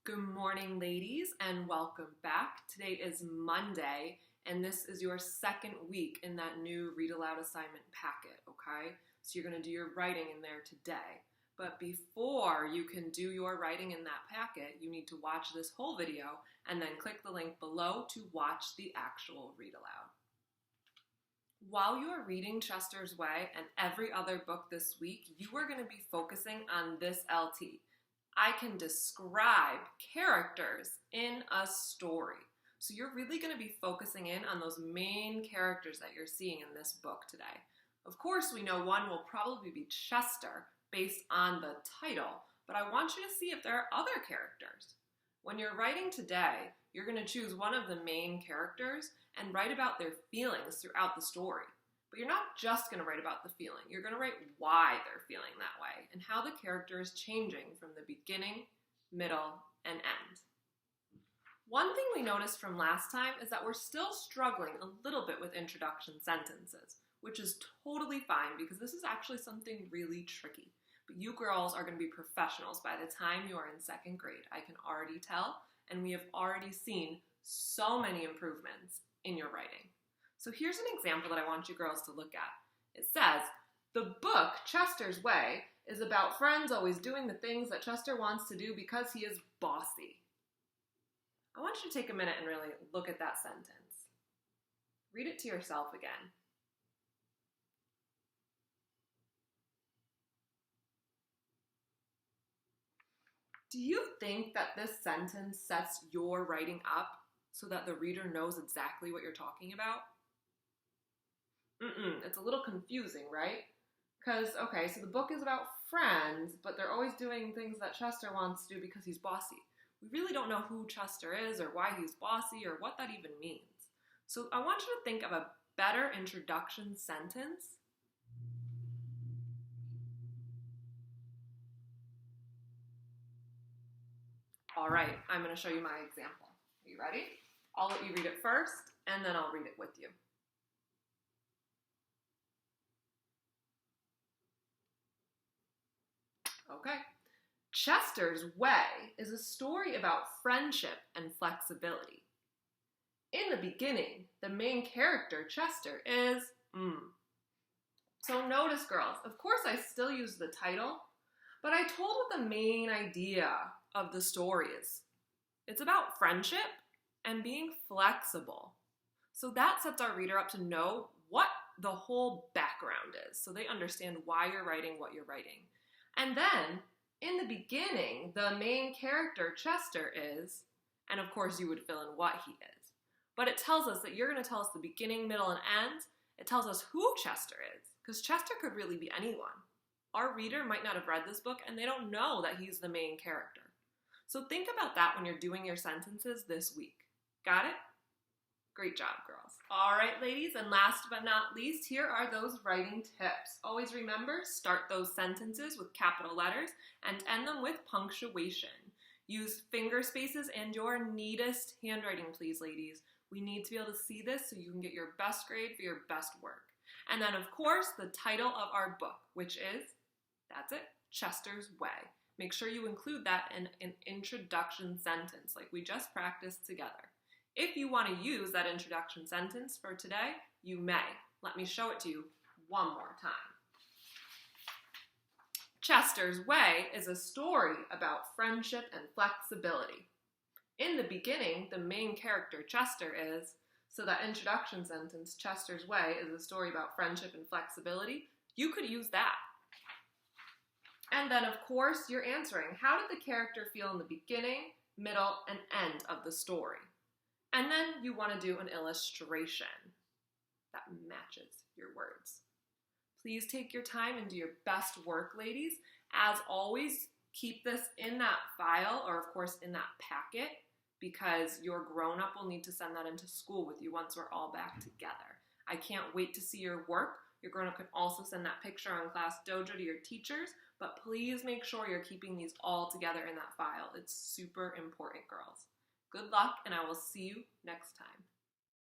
Good morning, ladies, and welcome back. Today is Monday, and this is your second week in that new Read Aloud assignment packet, okay? So you're going to do your writing in there today. But before you can do your writing in that packet, you need to watch this whole video and then click the link below to watch the actual Read Aloud. While you are reading Chester's Way and every other book this week, you are going to be focusing on this LT. I can describe characters in a story. So you're really going to be focusing in on those main characters that you're seeing in this book today. Of course, we know one will probably be Chester based on the title, but I want you to see if there are other characters. When you're writing today, you're going to choose one of the main characters and write about their feelings throughout the story. But you're not just going to write about the feeling. You're going to write why they're feeling that way and how the character is changing from the beginning, middle, and end. One thing we noticed from last time is that we're still struggling a little bit with introduction sentences, which is totally fine because this is actually something really tricky. But you girls are going to be professionals by the time you are in second grade. I can already tell, and we have already seen so many improvements in your writing. So here's an example that I want you girls to look at. It says, the book, Chester's Way, is about friends always doing the things that Chester wants to do because he is bossy. I want you to take a minute and really look at that sentence. Read it to yourself again. Do you think that this sentence sets your writing up so that the reader knows exactly what you're talking about? It's a little confusing, right? Because, okay, so the book is about friends, but they're always doing things that Chester wants to do because he's bossy. We really don't know who Chester is or why he's bossy or what that even means. So I want you to think of a better introduction sentence. All right, I'm going to show you my example. Are you ready? I'll let you read it first, and then I'll read it with you. Okay. Chester's Way is a story about friendship and flexibility. In the beginning, the main character, Chester, is So notice, girls, of course I still use the title, but I told what the main idea of the story is. It's about friendship and being flexible. So that sets our reader up to know what the whole background is, so they understand why you're writing what you're writing. And then, in the beginning, the main character, Chester, is, and of course you would fill in what he is. But it tells us that you're going to tell us the beginning, middle, and end. It tells us who Chester is, because Chester could really be anyone. Our reader might not have read this book, and they don't know that he's the main character. So think about that when you're doing your sentences this week. Got it? Great job, girls. All right, ladies, and last but not least, here are those writing tips. Always remember, start those sentences with capital letters and end them with punctuation. Use finger spaces and your neatest handwriting, please, ladies. We need to be able to see this so you can get your best grade for your best work. And then, of course, the title of our book, which is, that's it, Chester's Way. Make sure you include that in an introduction sentence like we just practiced together. If you want to use that introduction sentence for today, you may. Let me show it to you one more time. Chester's Way is a story about friendship and flexibility. In the beginning, the main character, Chester, is, so that introduction sentence, Chester's Way, is a story about friendship and flexibility. You could use that. And then, of course, you're answering, how did the character feel in the beginning, middle, and end of the story? And then you want to do an illustration that matches your words. Please take your time and do your best work, ladies. As always, keep this in that file or, of course, in that packet because your grown-up will need to send that into school with you once we're all back together. I can't wait to see your work. Your grown-up can also send that picture on Class Dojo to your teachers, but please make sure you're keeping these all together in that file. It's super important, girls. Good luck, and I will see you next time.